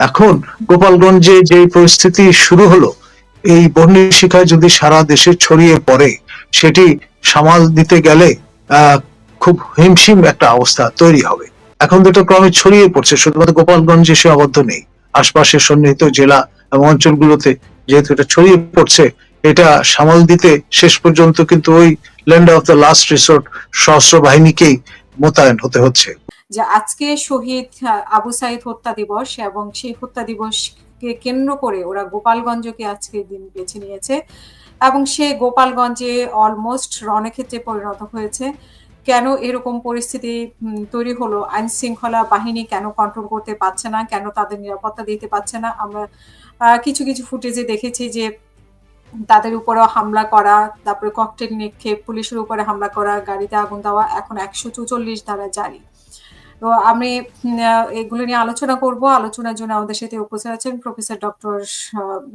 এখন গোপালগঞ্জে যে পরিস্থিতি শুরু হলো, এই বন্যী শিখা যদি সারা দেশে ছড়িয়ে পড়ে, সেটি সামাল দিতে গেলে খুব হিমশিম একটা অবস্থা তৈরি হবে। এখন যেটা ক্রমে ছড়িয়ে পড়ছে, শুধুমাত্র গোপালগঞ্জে সে আবদ্ধ নেই, আশপাশের সন্নিহিত জেলা এবং অঞ্চলগুলোতে যেহেতু এটা ছড়িয়ে পড়ছে, এটা সামাল দিতে শেষ পর্যন্ত কিন্তু ওই land of the last resort সশস্ত্র বাহিনীকেই মোতায়েন হতে হচ্ছে। যে আজকে শহীদ আবু সাইদ হত্যা দিবস, এবং সেই হত্যা দিবসকে কেন্দ্র করে ওরা গোপালগঞ্জকে আজকে দিন বেছে নিয়েছে, এবং সে গোপালগঞ্জে অলমোস্ট রণক্ষেত্রে পরিণত হয়েছে। কেন এরকম পরিস্থিতি তৈরি হলো? আইন শৃঙ্খলা বাহিনী কেন কন্ট্রোল করতে পারছে না, কেন তাদের নিরাপত্তা দিতে পারছে না? আমরা কিছু কিছু ফুটেজে দেখেছি যে তাদের উপরেও হামলা করা, তারপরে ককটেল নিক্ষেপ, পুলিশের উপরে হামলা করা, গাড়িতে আগুন দেওয়া, এখন 144 ধারা জারি। তো আমি এগুলো নিয়ে আলোচনা করব। আলোচনার জন্য আমাদের সাথে উপস্থিত আছেন প্রফেসর ডক্টর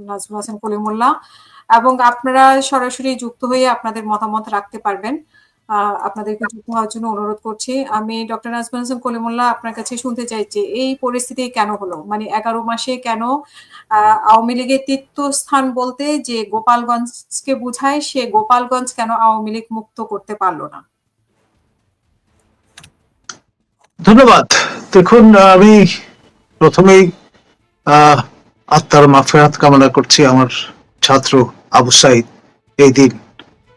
নাজমুল হাসান কলিমুল্লাহ, এবং আপনারা সরাসরি যুক্ত হয়ে আপনাদের মতামত রাখতে পারবেন। আপনাদেরকে যুক্ত হওয়ার জন্য অনুরোধ করছি। আমি ডক্টর নাজমুল হাসান কলিমুল্লাহ আপনার কাছে শুনতে চাইছি, এই পরিস্থিতি কেন হলো? মানে 11 মাসে কেন আওয়ামী লীগের তীর্থস্থান বলতে যে গোপালগঞ্জকে বোঝায়, সে গোপালগঞ্জ কেন আওয়ামী লীগ মুক্ত করতে পারলো না? ধন্যবাদ। দেখুন, আমি প্রথমেই আত্মার মাগফিরাত কামনা করছি। আমার ছাত্র আবু সাইদ এই দিন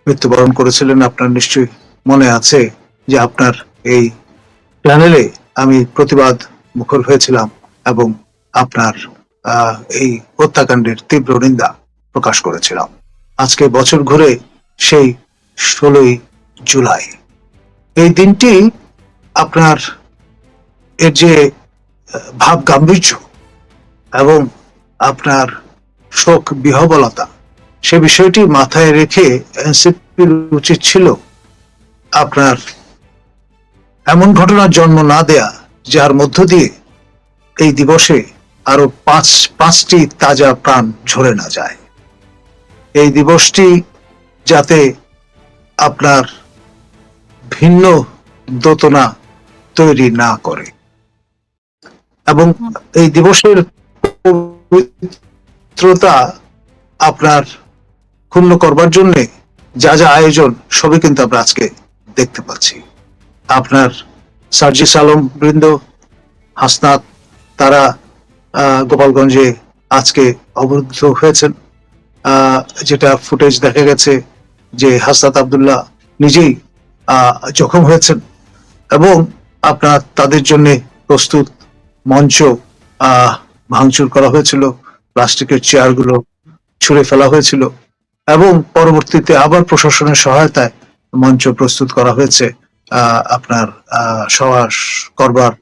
মৃত্যুবরণ করেছিলেন। আপনার নিশ্চয়ই মনে আছে যে আপনার এই চ্যানেলে আমি প্রতিবাদ মুখর হয়েছিলাম এবং আপনার এই হত্যাকাণ্ডের তীব্র নিন্দা প্রকাশ করেছিলাম। আজকে বছর ঘুরে সেই 16ই জুলাই, এই দিনটি আপনার এর যে ভাব গাম্ভীর্য এবং আপনার শোক বিহবলতা, সে বিষয়টি মাথায় রেখে এনসিপির উচিত ছিল আপনার এমন ঘটনার জন্ম না দেয়া যার মধ্য দিয়ে এই দিবসে আরো পাঁচটি তাজা প্রাণ ঝরে না যায়। এই দিবসটি যাতে আপনার ভিন্ন দোতনা তৈরি না করে, এবং এই দিবসের পবিত্রতা আপনার ক্ষুণ্ণ করবার জন্য যা যা আয়োজন সবই কিন্তু আমরা আজকে দেখতে পাচ্ছি। আপনার সার্জিস আলম বৃন্দ, হাসনাত, তারা গোপালগঞ্জে আজকে অবরুদ্ধ হয়েছেন। যেটা ফুটেজ দেখা গেছে যে হাসনাত আব্দুল্লাহ নিজেই জখম হয়েছেন, এবং আপনার তাদের জন্য প্রস্তুত মঞ্চ ভাঙচুর করা হয়েছিল, প্লাস্টিকের চেয়ারগুলো ছুঁড়ে ফেলা হয়েছিল, এবং পরবর্তীতে আবার প্রশাসনের সহায়তায় মঞ্চ প্রস্তুত করা হয়েছে আপনার সভা করবার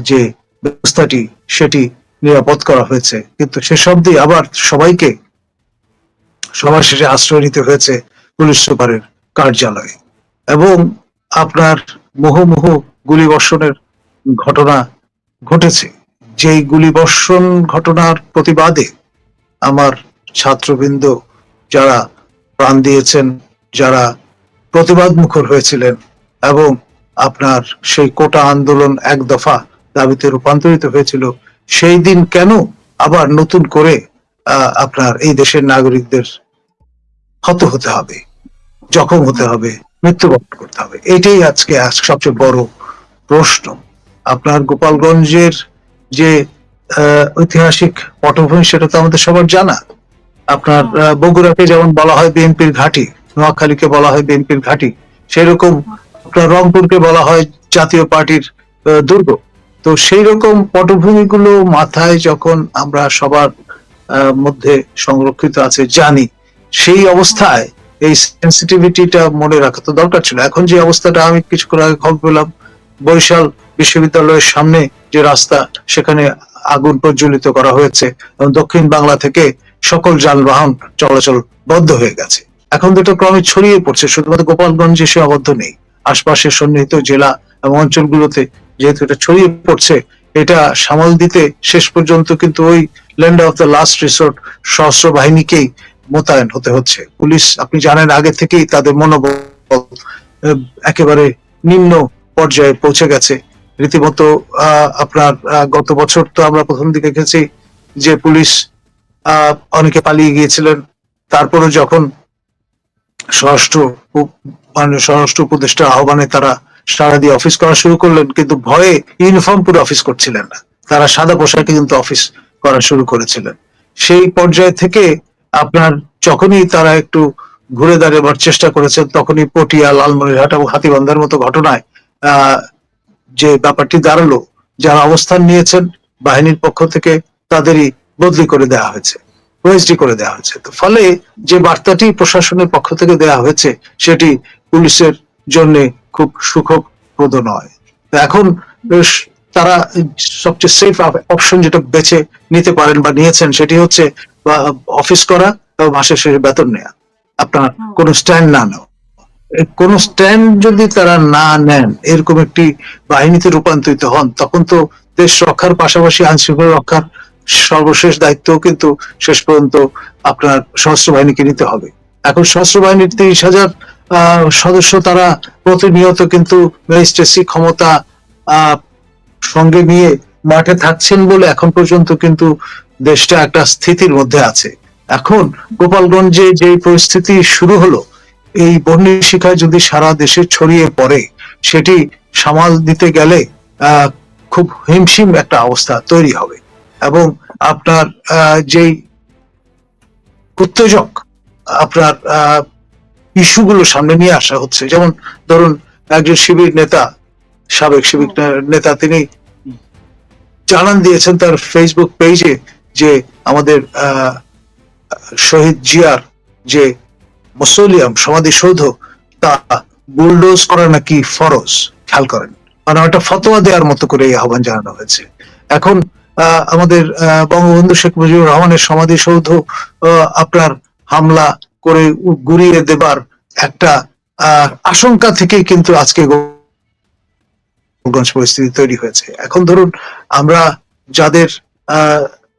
যে ব্যবস্থাটি সেটি নিরাপদ করা হয়েছে। কিন্তু সেসব দিয়ে আবার সবাইকে সবার শেষে আশ্রয় নিতে হয়েছে পুলিশ সুপারের কার্যালয়ে, এবং আপনার মুহুর্মুহ গুলিবর্ষণের ঘটনা ঘটেছে। যেই গুলিবর্ষণ ঘটনার প্রতিবাদে আমার ছাত্রবৃন্দ যারা প্রাণ দিয়েছেন, যারা প্রতিবাদ মুখর হয়েছিলেন, এবং আপনার সেই কোটা আন্দোলন এক দফা দাবিতে রূপান্তরিত হয়েছিল, সেই দিন কেন আবার নতুন করে আপনার এই দেশের নাগরিকদের হত হতে হবে, জখম হতে হবে, মৃত্যুবরণ করতে হবে? এটাই আজকে সবচেয়ে বড় প্রশ্ন। আপনার গোপালগঞ্জের যে ঐতিহাসিক পটভূমি সেটা তো আমাদের সবার জানা। আপনার বগুড়াকে যেমন বলা হয় বিএনপির ঘাঁটি, নোয়াখালীকে বলা হয় বিএনপির ঘাঁটি, সেরকম আপনার রংপুরকে বলা হয় জাতীয় পার্টির দুর্গ। তো সেই রকম পটভূমিগুলো মাথায় যখন আমরা সবার মধ্যে সংরক্ষিত আছে জানি, সেই অবস্থায় এই সেন্সিটিভিটিটা মনে রাখা তো দরকার ছিল। এখন যে অবস্থাটা, আমি কিছুক্ষণ আগে খবর পেলাম বরিশাল বিশ্ববিদ্যালয়ের সামনে যে রাস্তা, সেখানে আগুন প্রজ্বলিত করা হয়েছে এবং দক্ষিণ বাংলা থেকে সকল যানবাহন চলাচল বন্ধ হয়ে গেছে। এখন তো এটা ক্রমে ছড়িয়ে পড়ছে, শুধুমাত্র গোপালগঞ্জে সে আবদ্ধ নেই, আশপাশের সন্নিহিত জেলা এবং অঞ্চলগুলোতে যেহেতু এটা ছড়িয়ে পড়ছে, এটা সামাল দিতে শেষ পর্যন্ত কিন্তু ওই land of the last resort সশস্ত্র বাহিনীকেই মোতায়েন হতে হচ্ছে। পুলিশ, আপনি জানেন, আগে থেকেই তাদের মনোবল একেবারে নিম্ন পর্যায়ে পৌঁছে গেছে, রীতিমতো আপনার গত বছর তো আমরা প্রথম দিকে দেখেছি যে পুলিশ অনেকে পালিয়ে গিয়েছিলেন, তারপরে যখন স্বরাষ্ট্র উপদেষ্টার আহ্বানে তারা সারা দিয়ে অফিস করা শুরু করলেন, কিন্তু ভয়ে ইউনিফর্ম পরে অফিস করছিলেন না, তারা সাদা পোশাকে কিন্তু অফিস করা শুরু করেছিলেন। সেই পর্যায় থেকে আপনার যখনই তারা একটু ঘুরে দাঁড়াবার চেষ্টা করেছেন, তখনই পটিয়া, লালমনিরহাট এবং হাতীবান্ধার মতো ঘটনায় যে ব্যাপারটি দাঁড়ালো, যারা অবস্থান নিয়েছেন বাহিনীর পক্ষ থেকে তাদেরই বদলি করে দেওয়া হয়েছে, ওএসডি করে দেওয়া হয়েছে। তো ফলে যে বার্তাটি প্রশাসনের পক্ষ থেকে দেওয়া হয়েছে সেটি পুলিশের জন্য খুব সুখপ্রদ নয়। এখন তারা সবচেয়ে সেফ অপশন যেটা বেছে নিতে পারেন বা নিয়েছেন সেটি হচ্ছে অফিস করা এবং মাসের শেষে বেতন নেওয়া, আপনার কোনো স্ট্যান্ড না নেওয়া। কোন স্ট্যান্ড যদি তারা না নেন, এরকম একটি বাহিনীতে রূপান্তরিত হন, তখন তো দেশ রক্ষার পাশাপাশি আইন শৃঙ্খলা রক্ষার সর্বশেষ দায়িত্ব কিন্তু শেষ পর্যন্ত আপনার সশস্ত্র বাহিনীকে নিতে হবে। এখন সশস্ত্র বাহিনীর 30,000 সদস্য, তারা প্রতিনিয়ত কিন্তু ম্যাজিস্ট্রেসি ক্ষমতা সঙ্গে নিয়ে মাঠে থাকছেন বলে এখন পর্যন্ত কিন্তু দেশটা একটা স্থিতির মধ্যে আছে। এখন গোপালগঞ্জে যে পরিস্থিতি শুরু হলো, এই বন্যী শিখায় যদি সারা দেশে ছড়িয়ে পড়ে, সেটি সামাল দিতে গেলে খুব হিমশিম একটা অবস্থা তৈরি হবে। এবং আপনার যেই উত্তেজক আপনার ইস্যুগুলো সামনে নিয়ে আসা হচ্ছে, যেমন ধরুন একজন শিবির নেতা, সাবেক শিবির নেতা, তিনি জানান দিয়েছেন তার ফেসবুক পেজে যে আমাদের শহীদ জিয়ার যে মসোলিয়াম সমাধিসৌধ তা বুলডোজ করা নাকি ফরজ। খেয়াল করেন, মানে একটা ফতোয়া দেওয়ার মতো করে এই আহ্বান জানানো হয়েছে। এখন আমাদের বঙ্গবন্ধু শেখ মুজিবুর রহমানের সমাধিসৌধ আপনার হামলা করে গুড়িয়ে দেবার একটা আশঙ্কা থেকেই কিন্তু আজকে গোপালগঞ্জ পরিস্থিতি তৈরি হয়েছে। এখন ধরুন আমরা যাদের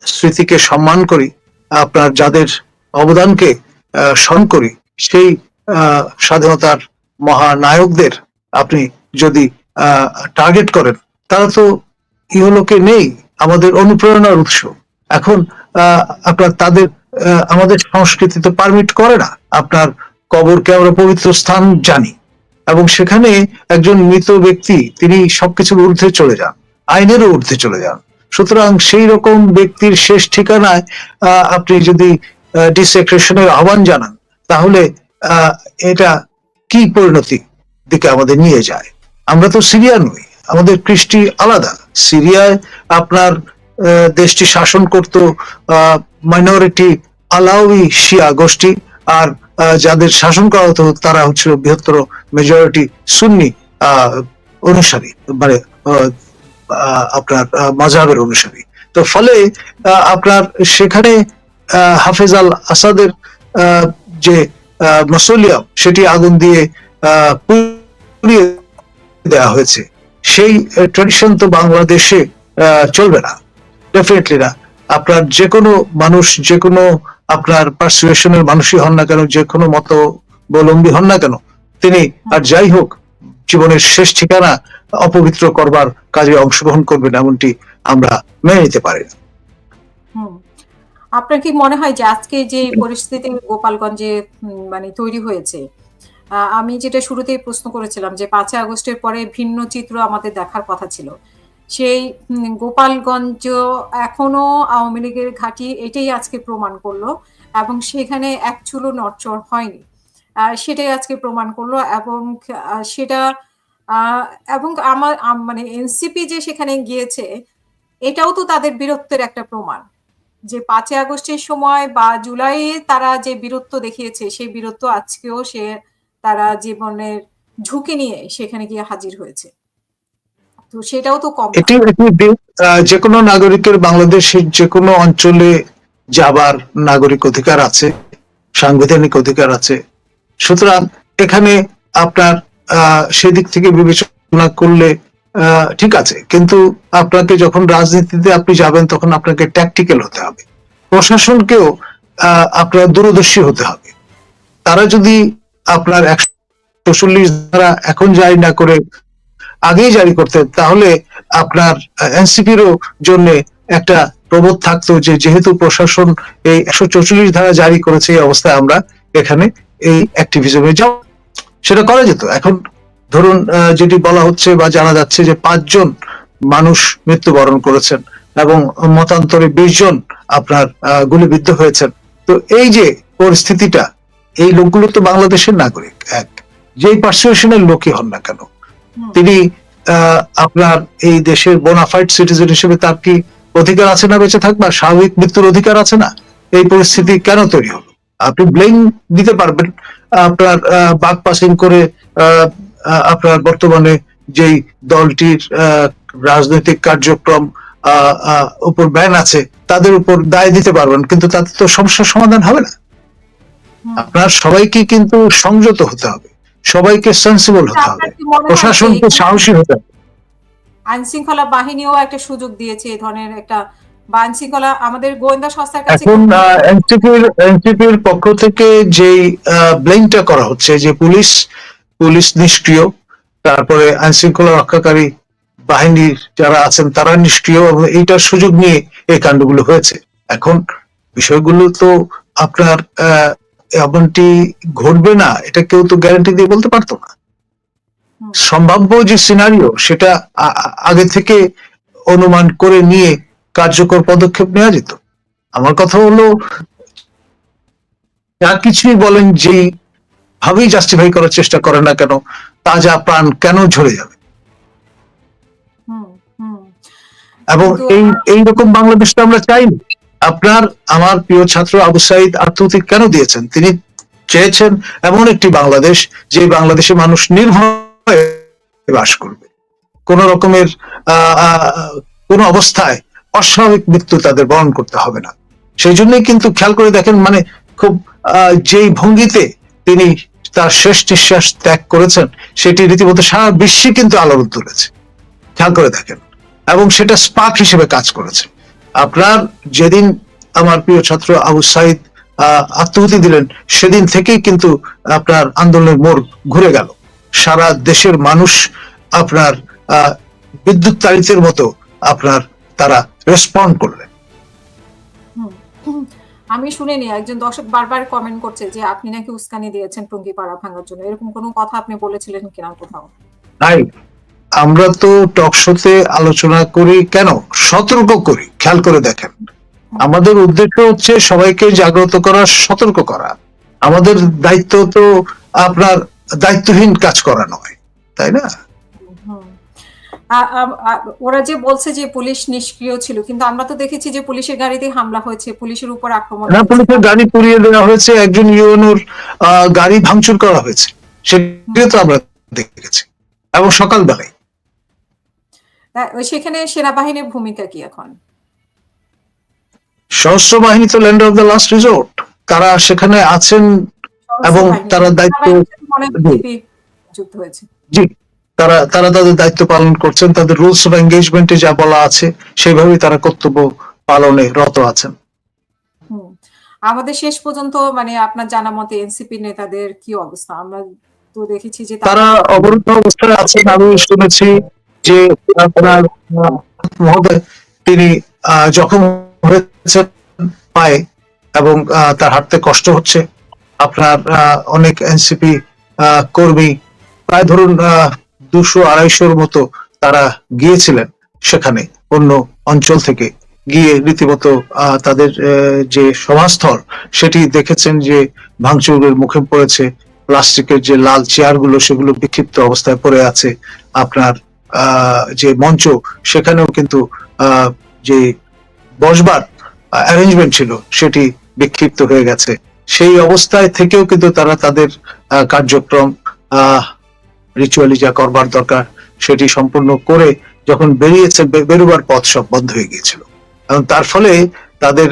স্মৃতিকে সম্মান করি, আপনার যাদের অবদানকে স্মরণ করি, সেই স্বাধীনতার মহানায়কদের আপনি যদি টার্গেট করেন, তারা তো ইহলোকে নেই, আমাদের অনুপ্রেরণার উৎস। এখন আপনার তাদের আমাদের সংস্কৃতি তো পারমিট করে না। আপনার কবরকে আমরা পবিত্র স্থান জানি, এবং সেখানে একজন মৃত ব্যক্তি তিনি সবকিছুর ঊর্ধ্বে চলে যান, আইনেরও ঊর্ধ্বে চলে যান। সুতরাং সেই রকম ব্যক্তির শেষ ঠিকানায় আপনি যদি ডিসেক্রেশনের আহ্বান জানান, তাহলে এটা কি পরিণতি দিকে আমাদের নিয়ে যায়? আমরা তো সিরিয়া নই, আমাদের কৃষ্টি আলাদা। সিরিয়ায় আপনার দেশটি শাসন করত মাইনরিটি আলাউই শিয়া গোষ্ঠী, আর যাদের শাসন করা হতো তারা হচ্ছিল বৃহত্তর মেজরিটি সুন্নি অনুসারী, মানে আপনার মাযহাবের অনুসারী। তো ফলে আপনার সেখানে হাফেজ আল আসাদের যে মসোলিয়াম সেটি আগুন দিয়ে পুড়িয়ে দেওয়া হয়েছে। সেই ট্র্যাডিশন তো বাংলাদেশে চলবে না, ডেফিনেটলি না। আপনার যে কোনো মানুষ, যে কোনো আপনার পার্সুয়েশনের মানুষই হন না কেন, যে কোনো মতাবলম্বী হন না কেন, তিনি আর যাই হোক জীবনের শেষ ঠিকানা অপবিত্র করবার কাজে অংশগ্রহণ করবেন, এমনটি আমরা মেনে নিতে পারি না। আপনার কি মনে হয় যে আজকে যে পরিস্থিতি গোপালগঞ্জে মানে তৈরি হয়েছে, আমি যেটা শুরুতেই প্রশ্ন করেছিলাম যে 5 আগস্টের পরে ভিন্ন চিত্র আমাদের দেখার কথা ছিল, সেই গোপালগঞ্জ এখনো আওয়ামী লীগের ঘাঁটি, এটাই আজকে প্রমাণ করলো, এবং সেখানে এক চুলো নড়চড় হয়নি, সেটাই আজকে প্রমাণ করলো। এবং সেটা এবং আমার মানে এনসিপি যে সেখানে গিয়েছে, এটাও তো তাদের বীরত্বের একটা প্রমাণ, যে 5 আগস্টের সময় বা জুলাইয়ে তারা যে বীরত্ব দেখিয়েছে, সেই বীরত্ব আজকেও তারা জীবনের ঝুঁকি নিয়ে সেখানে গিয়ে হাজির হয়েছে। তো সেটাও তো কম। যে কোনো নাগরিকের বাংলাদেশের যে কোনো অঞ্চলে যাবার নাগরিক অধিকার আছে, সাংবিধানিক অধিকার আছে। সুতরাং এখানে আপনার সেদিক থেকে বিবেচনা করলে ঠিক আছে, কিন্তু আপনাকে যখন রাজনীতিতে আপনি যাবেন, তখন আপনাকে ট্যাকটিক্যাল হতে হবে। প্রশাসনকেও আপনার দূরদর্শী হতে হবে। তারা যদি আপনার 144 ধারা এখন জারি না করে আগেই জারি করতেন, তাহলে আপনার এনসিপিরও জন্য একটা প্রবোধ থাকতো যে যেহেতু প্রশাসন এই 144 ধারা জারি করেছে, এই অবস্থায় আমরা এখানে এই অ্যাক্টিভিজমে যাও, সেটা করা যেত। এখন ধরুন যেটি বলা হচ্ছে বা জানা যাচ্ছে যে 5 জন মানুষ মৃত্যুবরণ করেছেন এবং মতান্তরে 20 জন আপনার গুলিবিদ্ধ হয়েছেন। তো এই যে পরিস্থিতিটা, এই লোকগুলো তো বাংলাদেশের নাগরিক, এক যেই পার্সুয়েশনের লোকই হন না কেন, তিনি আপনার এই দেশের বোনাফাইড সিটিজেন হিসেবে তার কি অধিকার আছে না বেঁচে থাকবার? স্বাভাবিক মৃত্যুর অধিকার আছে না? এই পরিস্থিতি কেন তৈরি হলো? আপনি ব্লেম দিতে পারবেন আপনার বাক পাসিং করে আপনার বর্তমানে যেই দলটির রাজনৈতিক কার্যক্রম উপর ব্যান আছে তাদের উপর দায় দিতে পারবেন, কিন্তু তাতে তো সমস্যার সমাধান হবে না। আপনার সবাইকে কিন্তু সংযত হতে হবে, সবাইকে সেন্সিবল হতে হবে, প্রশাসনকে সাহসী হতে হবে। আইন শৃঙ্খলা বাহিনীও একটা সুযোগ দিয়েছে এই ধরনের একটা আইন শৃঙ্খলা আমাদের গোয়েন্দা সংস্থার কাছে। এখন এনসিপির পক্ষ থেকে যেই ব্লেমটা করা হচ্ছে যে পুলিশ নিষ্ক্রিয়, তারপরে আইন শৃঙ্খলা রক্ষাকারী বাহিনীর যারা আছেন তারা নিষ্ক্রিয়, এবং এইটার সুযোগ নিয়ে এই কাণ্ডগুলো হয়েছে। এখন বিষয়গুলো তো আপনার এমনটি ঘটবে না এটা কেউ তো গ্যারান্টি দিয়ে বলতে পারতো না। সম্ভাব্য যে সিনারিও সেটা আগে থেকে অনুমান করে নিয়ে কার্যকর পদক্ষেপ নেওয়া যেত। আমার কথা হলো, যা কিছুই বলেন, যেই ভাবেই জাস্টিফাই করার চেষ্টা করে না কেন, তাজা প্রাণ কেন ঝরে যাবে? এবং এইরকম বাংলাদেশটা আমরা চাই। আপনার আমার প্রিয় ছাত্র আবু সাইদ আত্মহত্যা কেন দিয়েছেন? তিনি চেয়েছেন এমন একটি বাংলাদেশ যে বাংলাদেশে মানুষ নির্ভয়ে বাস করবে, কোন রকমের কোন অবস্থায় অস্বাভাবিক মৃত্যু তাদের বরণ করতে হবে না। সেই জন্যই কিন্তু খেয়াল করে দেখেন, মানে খুব যেই ভঙ্গিতে তিনি তার শেষ নিঃশ্বাস ত্যাগ করেছেন সেটি রীতিমতো সারা বিশ্বে কিন্তু আলোড়ন তুলেছে, খেয়াল করে দেখেন, এবং সেটা স্পার্ক হিসেবে কাজ করেছে। আপনার যেদিন আমার প্রিয় ছাত্র আবু সাইদ আত্মহত্যা দিলেন সেদিন থেকেই কিন্তু আপনার আন্দোলনের মোড় ঘুরে গেল। সারা দেশের মানুষ আপনার বিদ্যুৎ তাড়িতের মতো আপনার তারা রেসপন্ড করলেন। আমি শুনিনি, একজন দর্শক বারবার কমেন্ট করছে যে আপনি নাকি উস্কানি দিয়েছেন টুঙ্গিপাড়া ভাঙার জন্য, এরকম কোনো কথা আপনি বলেছিলেন কিনা কোথাও? নাই, আমরা তো টক শোতে আলোচনা করি কেন, সতর্ক করি। খেয়াল করে দেখেন, আমাদের উদ্দেশ্য হচ্ছে সবাইকে জাগ্রত করা, সতর্ক করা। আমাদের দায়িত্ব তো আপনার দায়িত্বহীন কাজ করা নয়, তাই না? ওরা যে বলছে যে পুলিশ নিষ্ক্রিয় ছিল, কিন্তু আমরা তো দেখেছি যে পুলিশের গাড়িতে হামলা হয়েছে, পুলিশের উপর আক্রমণ হয়েছে, পুলিশের গাড়ি পুড়িয়ে দেওয়া হয়েছে, একজন ইউএনওর গাড়ি ভাঙচুর করা হয়েছে, সেটা তো আমরা দেখেছি, এবং সকালবেলায়। সেখানে সেনাবাহিনীর ভূমিকা কি এখন? সশস্ত্র বাহিনী তো land of the last resort, তারা সেখানে আছেন এবং তারা দায়িত্ব, জি, তারা তাদের দায়িত্ব পালন করছেন, তাদের রুলস অফ এনগেজমেন্টে যা বলা আছে সেইভাবেই তারা কর্তব্য পালনে রত আছেন। আমাদের শেষ পর্যন্ত মানে আপনার জানা মতে এনসিপি নেতাদের কি অবস্থা? আমরা তো দেখেছি যে তারা অবরুদ্ধ অবস্থায় আছেন। আমি শুনেছি যে আপনার মহোদয় তিনি জখম হয়েছেন পায়ে এবং তার হাঁটতে কষ্ট হচ্ছে। আপনার অনেক এনসিপি কর্মী, প্রায় ধরুন 200-250 মতো তারা গিয়েছিলেন সেখানে, অন্য অঞ্চল থেকে গিয়ে রীতিমতো তাদের যে সভাস্থল সেটি দেখেছেন যে ভাঙচুরের মুখে পড়েছে। প্লাস্টিকের যে লাল চেয়ারগুলো সেগুলো বিক্ষিপ্ত অবস্থায় পড়ে আছে। আপনার যে মঞ্চ সেখানেও কিন্তু যে বসবার অ্যারেঞ্জমেন্ট ছিল সেটি বিক্ষিপ্ত হয়ে গেছে। সেই অবস্থায় থেকেও কিন্তু তারা তাদের কার্যক্রম রিচুয়ালি যা করবার দরকার সেটি সম্পূর্ণ করে যখন বেরিয়েছে, বেরোবার পথ সব বন্ধ হয়ে গিয়েছিল, এবং তার ফলে তাদের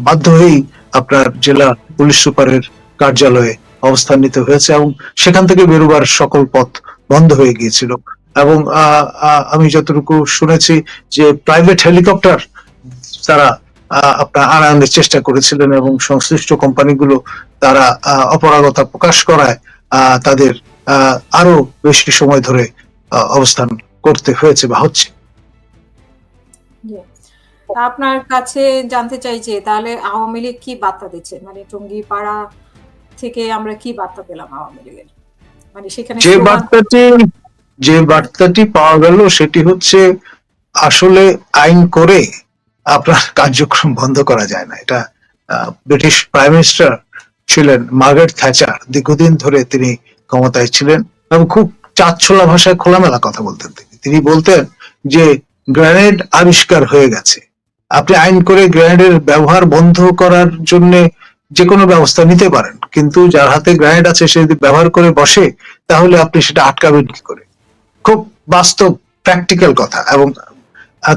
বাধ্য হয়েই আপনার জেলা পুলিশ সুপারের কার্যালয়ে অবস্থান নিতে হয়েছে, এবং সেখান থেকে বেরোবার সকল পথ বন্ধ হয়ে গিয়েছিল। এবং আমি যতটুকু শুনেছি যে প্রাইভেট হেলিকপ্টার তারা আপনার আনানোর চেষ্টা করেছিলেন, এবং সংশ্লিষ্ট কোম্পানিগুলো তারা অপারগতা প্রকাশ করায় তাদের আরো বেশি সময় ধরে অবস্থান করতে হয়েছে বা হচ্ছে। জি। আপনার কাছে জানতে চাই যে তাহলে আওয়ামী লীগ কি বার্তা দিচ্ছে, মানে টঙ্গীপাড়া থেকে আমরা কি বার্তা পেলাম আওয়ামী লীগের, মানে সেখানে যে স্লোগান। বার্তাটি পাওয়া গেল সেটি হচ্ছে, আসলে আইন করে আপনার কার্যক্রম বন্ধ করা যায় না। এটা ব্রিটিশ প্রাইম মিনিস্টার ছিলেন মার্গারেট থ্যাচার, দীর্ঘদিন ধরে তিনি ক্ষমতায় ছিলেন এবং খুব চাচ্ছলা ভাষায় খোলামেলা কথা বলতেন। তিনি বলতেন যে গ্রেনেড আবিষ্কার হয়ে গেছে, আপনি আইন করে গ্রেনেডের ব্যবহার বন্ধ করার জন্য যে কোনো ব্যবস্থা নিতে পারেন, কিন্তু যার হাতে গ্রেনেড আছে সে যদি ব্যবহার করে বসে তাহলে আপনি সেটা আটকাবেন কি করে। খুব বাস্তব প্র্যাকটিক্যাল কথা। এবং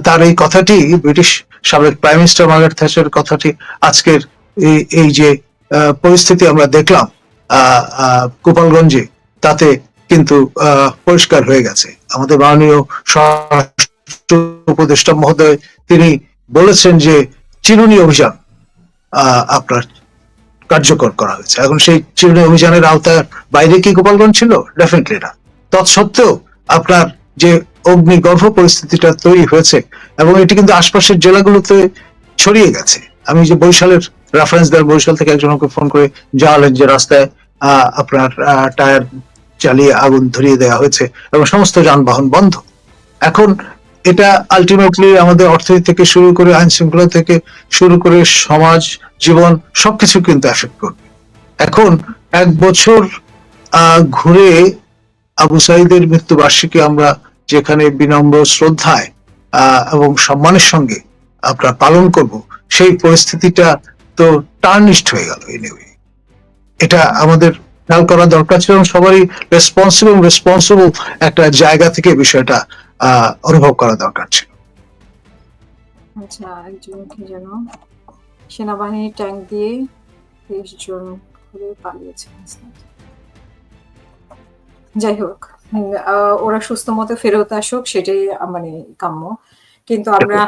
তার এই কথাটি ব্রিটিশ সাবেক প্রাইম মিনিস্টার মার্গারেট থ্যাচারের কথাটি আজকের এই যে পরিস্থিতি আমরা দেখলাম গোপালগঞ্জে, তাতে কিন্তু পরিষ্কার হয়ে গেছে। আমাদের মাননীয় স্বরাষ্ট্র উপদেষ্টা মহোদয় তিনি বলেছেন যে চিরুনি অভিযান আপনার কার্যকর করা হয়েছে। এখন সেই চিরুনি অভিযানের আওতার বাইরে কি গোপালগঞ্জ ছিল? ডেফিনেটলি না। তৎসত্ত্বেও আপনার যে অগ্নিগর্ভ পরিস্থিতিটা তৈরি হয়েছে এবং এটি কিন্তু আশপাশের জেলাগুলোতে ছড়িয়ে গেছে। আমি যে বরিশালের রেফারেন্স দেওয়ার, বরিশাল থেকে একজন আমাকে ফোন করে জানালেন যে রাস্তায় আপনার টায়ার জ্বালিয়ে আগুন ধরিয়ে দেওয়া হয়েছে এবং সমস্ত যানবাহন বন্ধ। এখন এটা আলটিমেটলি আমাদের অর্থনীতি থেকে শুরু করে আইন শৃঙ্খলা থেকে শুরু করে সমাজ জীবন সবকিছু কিন্তু এফেক্ট করবে। এখন 1 বছর ঘুরে আবু সাইদের মৃত্যুবার্ষিকী আমরা যেখানে বিনম্র শ্রদ্ধায় এবং সম্মানের সঙ্গে আমরা পালন করব, সেই পরিস্থিতিটা তো টার্নিশড হয়ে গেল। এটা আমাদের খেয়াল করা দরকার ছিল এবং সবারই রেসপন্সিবল একটা জায়গা থেকে বিষয়টা অনুভব করা দরকার ছিল। আচ্ছা, একজন কি যেন সেনাবাহিনী ট্যাঙ্ক দিয়ে 30 জন করে পালিয়েছে। যাই হোক, ওরা সুস্থ মতো ফেরত আসুক, সেটাই মানে কাম্য। কিন্তু আমরা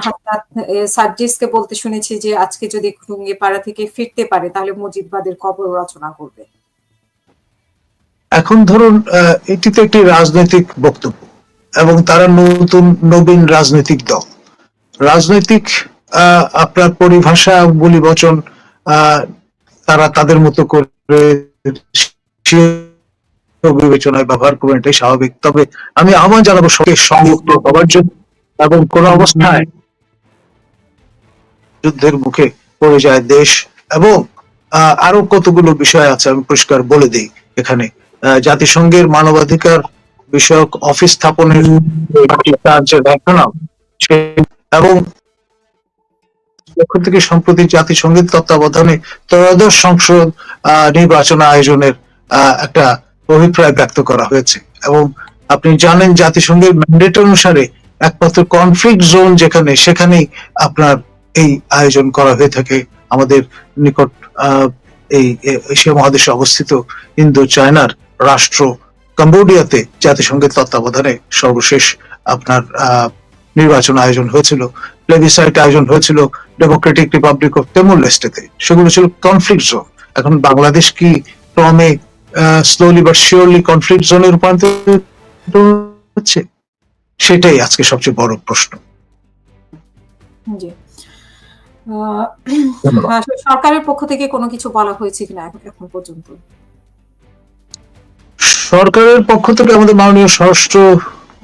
সার্জিসকে বলতে শুনেছি যে আজকে যদি টুঙ্গিপাড়া থেকে ফিরতে পারে তাহলে মুজিববাদের কবর রচনা করবে। এখন ধরুন এটি তো একটি রাজনৈতিক বক্তব্য এবং তারা নতুন নবীন রাজনৈতিক দল, রাজনৈতিক আপনার পরিভাষা বলি বচন তারা তাদের মতো করে বিবেচনায় ব্যবহার করবেন, এটাই স্বাভাবিক। তবে আমি আহ্বান জানাবো সঙ্গে সংযুক্ত হওয়ার জন্য এবং কোন অবস্থায় যুদ্ধের মুখে পড়ে যায় দেশ এবং আরো কতগুলো বিষয় আছে আমি পরিষ্কার বলে দিই এখানে। জাতিসংঘের মানবাধিকার বিষয়ক অফিস স্থাপনের এবং থেকে সম্প্রতি জাতিসংঘের তত্ত্বাবধানে ত্রয়োদশ সংসদ নির্বাচন আয়োজনের একটা অভিপ্রায় ব্যক্ত করা হয়েছে। এবং আপনি জানেন জাতিসংঘের ম্যান্ডেট অনুসারে একমাত্র কনফ্লিক্ট জোন যেখানে, সেখানেই আপনার এই আয়োজন করা হয়ে থাকে। আমাদের নিকট এই এশিয়া মহাদেশে অবস্থিত ইন্দো চায়নার রাষ্ট্র কম্বোডিয়াতে জাতিসংঘের তত্ত্বাবধানে সর্বশেষ আপনার নির্বাচন আয়োজন হয়েছিল, প্লেবিসাইট আয়োজন হয়েছিল ডেমোক্রেটিক রিপাবলিক অফ তিমুর লেস্টেতে। সেগুলো ছিল কনফ্লিক্ট জোন। এখন বাংলাদেশ কি ক্রমে স্লোলি বাট শিওরলি কনফ্লিক্ট জোনে রূপান্তরিত হচ্ছে? সেটাই আজকে সবচেয়ে বড় প্রশ্ন। জি, সরকারের পক্ষ থেকে কোনো কিছু বলা হয়েছে কিনা এখন পর্যন্ত? সরকারের পক্ষ থেকে আমাদের মাননীয় স্বরাষ্ট্র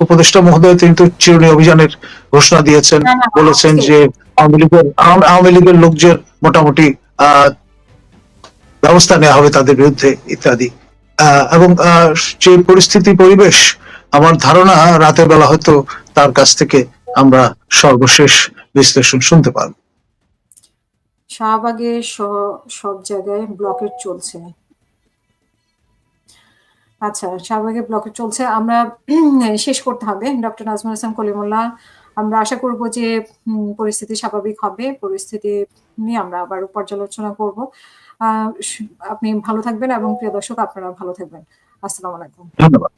উপদেষ্টা মহোদয় তিনি তো চিরুনি অভিযানের ঘোষণা দিয়েছেন, বলেছেন যে আওয়ামী লীগের লোকদের মোটামুটি ব্যবস্থা নেওয়া হবে তাদের বিরুদ্ধে ইত্যাদি। এবং যে পরিস্থিতি পরিবেশ, আমার ধারণা রাতের বেলা হয়তো তার কাছ থেকে আমরা সর্বশেষ বিশ্লেষণ শুনতে পারব। শাহবাগে সব জায়গায় ব্লকেট চলছে। আচ্ছা, শাহবাগে ব্লকেট চলছে, আমরা শেষ করতে হবে। ডক্টর নাজমুল হাসান কলিমুল্লাহ, আমরা আশা করব যে পরিস্থিতি স্বাভাবিক হবে, পরিস্থিতি নিয়ে আমরা আবার পর্যালোচনা করব। আপনি ভালো থাকবেন এবং প্রিয় দর্শক আপনারা ভালো থাকবেন। আসসালামু আলাইকুম। ধন্যবাদ।